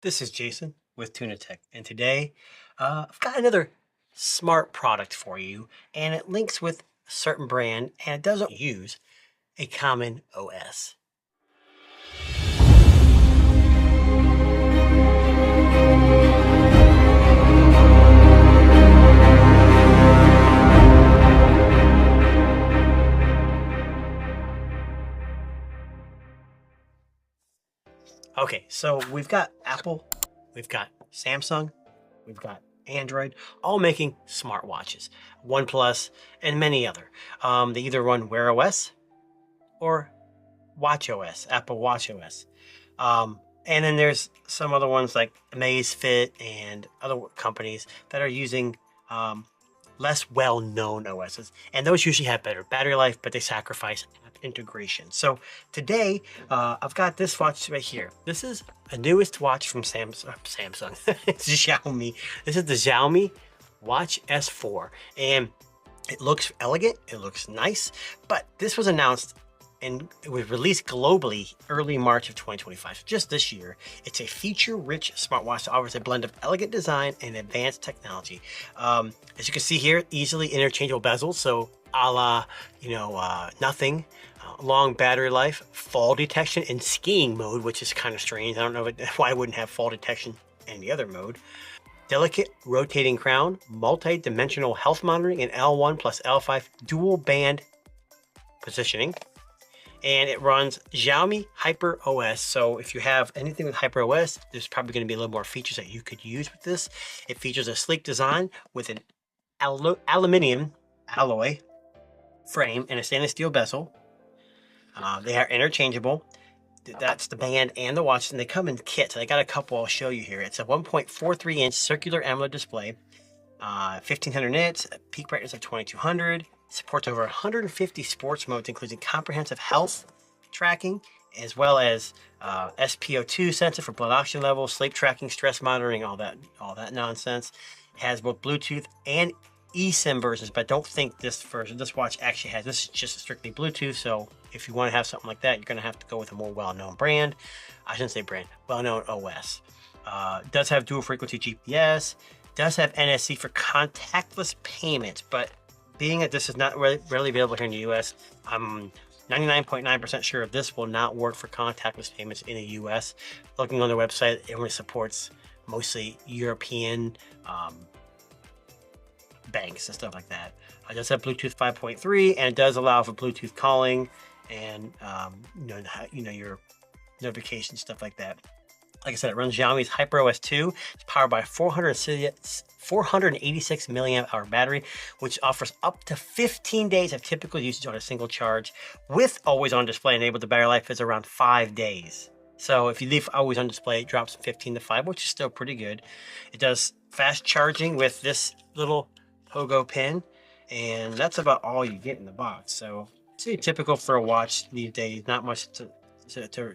This is Jason with Tuna Tech, and today I've got another smart product for you, and it links with a certain brand, and it doesn't use a common OS. Okay, so we've got Apple, we've got Samsung, we've got Android, all making smartwatches, OnePlus, and many other. They either run Wear OS or Watch OS, Apple Watch OS. And then there's some other ones like Amazfit and other companies that are using less well-known OSs, and those usually have better battery life, but they sacrifice app integration. So today, I've got this watch right here. This is a newest watch from Samsung. It's Xiaomi. This is the Xiaomi Watch S4, and it looks elegant. It looks nice, but this was announced and it was released globally early March of 2025, so just this year. It's a feature-rich smartwatch that offers a blend of elegant design and advanced technology. As you can see here, easily interchangeable bezels, so a la, nothing. Long battery life, fall detection in skiing mode, which is kind of strange. I don't know why I wouldn't have fall detection in the other mode. Delicate rotating crown, multi-dimensional health monitoring, and L1 plus L5 dual band positioning. And it runs Xiaomi Hyper OS. So if you have anything with Hyper OS, there's probably going to be a little more features that you could use with this. It features a sleek design with an aluminum alloy frame and a stainless steel bezel. They are interchangeable. That's the band and the watch, and they come in kits. I got a couple I'll show you here. It's a 1.43 inch circular AMOLED display, 1500 nits, peak brightness of 2200. Supports over 150 sports modes, including comprehensive health tracking, as well as SpO2 sensor for blood oxygen levels, sleep tracking, stress monitoring, all that nonsense. It has both Bluetooth and eSIM versions, but I don't think this watch actually has. This is just strictly Bluetooth. So if you want to have something like that, you're going to have to go with a more well-known brand. I shouldn't say brand, well-known OS. Does have dual frequency GPS. Does have NFC for contactless payments, but being that this is not readily available here in the US, I'm 99.9% sure this will not work for contactless payments in the US. Looking on their website, it only supports mostly European banks and stuff like that. It does have Bluetooth 5.3, and it does allow for Bluetooth calling and your notifications, stuff like that. Like I said, it runs Xiaomi's HyperOS 2. It's powered by 486 milliamp hour battery, which offers up to 15 days of typical usage on a single charge. With always on display enabled, the battery life is around 5 days. So if you leave always on display, it drops from 15 to 5, which is still pretty good. It does fast charging with this little pogo pin, and that's about all you get in the box. So it's typical for a watch these days. Not much to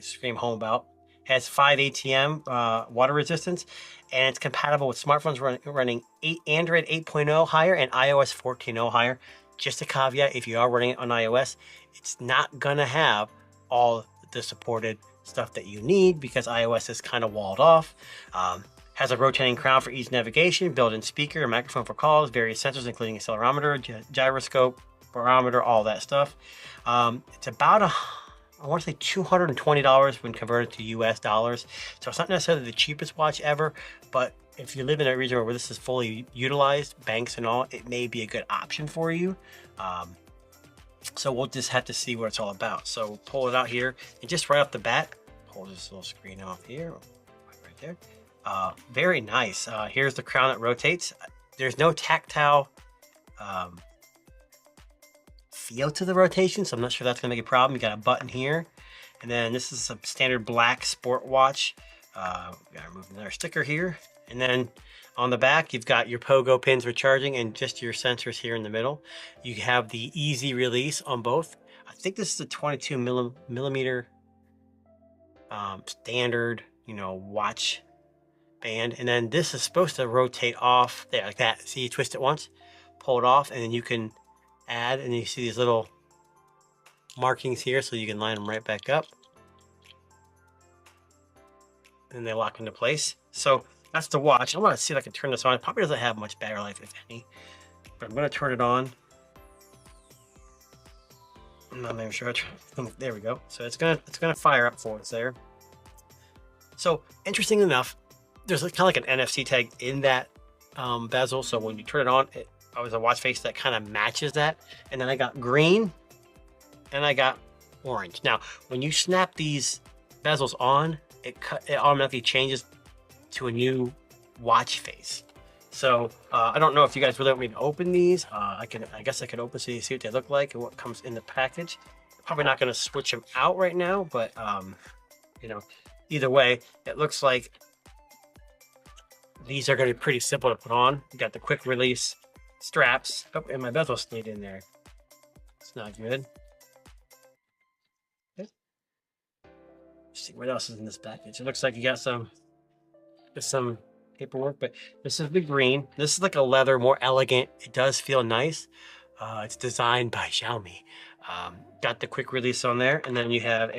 scream home about. Has 5 ATM water resistance, and it's compatible with smartphones running Android 8.0 higher and iOS 14.0 higher. Just a caveat, if you are running it on iOS, it's not gonna have all the supported stuff that you need because iOS is kind of walled off. Has a rotating crown for easy navigation, built-in speaker, a microphone for calls, various sensors including accelerometer, gyroscope, barometer, all that stuff. It's about I want to say $220 when converted to US dollars. So it's not necessarily the cheapest watch ever, but if you live in a region where this is fully utilized, banks and all, it may be a good option for you. So we'll just have to see what it's all about. So we'll pull it out here, and just right off the bat, pull this little screen off here, right there. Very nice. Here's the crown that rotates. There's no tactile feel to the rotation, so I'm not sure that's gonna make a problem. You got a button here, and then this is a standard black sport watch. Gotta remove another sticker here, and then on the back you've got your pogo pins for charging and just your sensors here in the middle. You have the easy release on both. I think this is a 22 millimeter standard, watch band, and then this is supposed to rotate off there like that. See, you twist it once, pull it off, and then you can add, and you see these little markings here, so you can line them right back up. and they lock into place. So that's the watch. I want to see if I can turn this on. It probably doesn't have much battery life, if any, but I'm going to turn it on. I'm not even sure. There we go. So it's gonna fire up for us there. So interesting enough, there's kind of like an NFC tag in that bezel. So when you turn it on, it was a watch face that kind of matches that. And then I got green and I got orange. Now, when you snap these bezels on, it automatically changes to a new watch face. So I don't know if you guys really want me to open these. I guess I could open so you see what they look like and what comes in the package. Probably not going to switch them out right now, but you know, either way, it looks like these are going to be pretty simple to put on. You got the quick release straps. Oh, and my bezel stayed in there. It's not good. Okay. Let's see what else is in this package. It looks like you got some paperwork, but this is the green. This is like a leather, more elegant. It does feel nice. It's designed by Xiaomi. Got the quick release on there, and then you have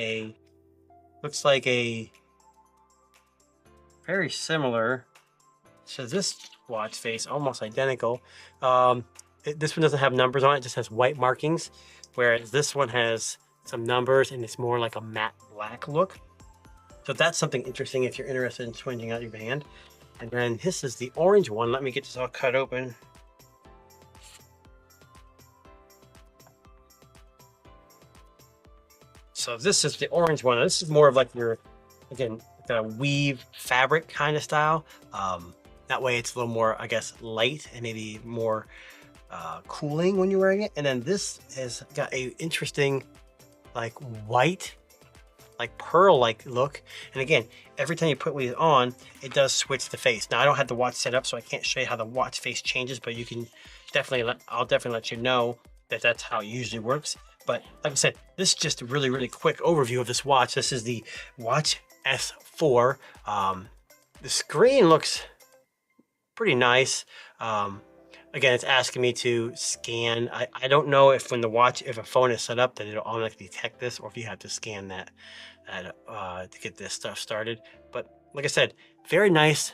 looks like a very similar to this watch face, almost identical. This one doesn't have numbers on it, just has white markings, whereas this one has some numbers and it's more like a matte black look. So that's something interesting if you're interested in switching out your band. And then this is the orange one. Let me get this all cut open. So this is the orange one. This is more of like your, again, the weave fabric kind of style. That way it's a little more, I guess, light and maybe more cooling when you're wearing it. And then this has got a interesting like white, like pearl-like look. And again, every time you put these on, it does switch the face. Now I don't have the watch set up, so I can't show you how the watch face changes, but you can definitely I'll definitely let you know that that's how it usually works. But like I said, this is just a really, really quick overview of this watch. This is the Watch S4. The screen looks pretty nice. Again, it's asking me to scan. I don't know if if a phone is set up that it'll automatically detect this, or if you have to scan that to get this stuff started. But like I said, very nice,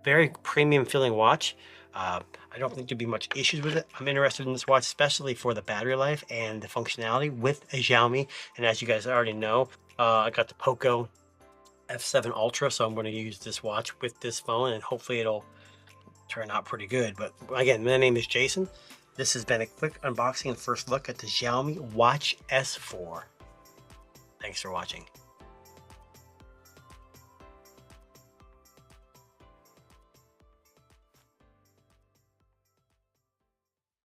very premium feeling watch. I don't think there'd be much issues with it. I'm interested in this watch, especially for the battery life and the functionality with a Xiaomi. And as you guys already know, I got the Poco F7 Ultra, so I'm going to use this watch with this phone, and hopefully it'll turn out pretty good. But again, my name is Jason. This has been a quick unboxing and first look at the Xiaomi Watch S4. Thanks for watching.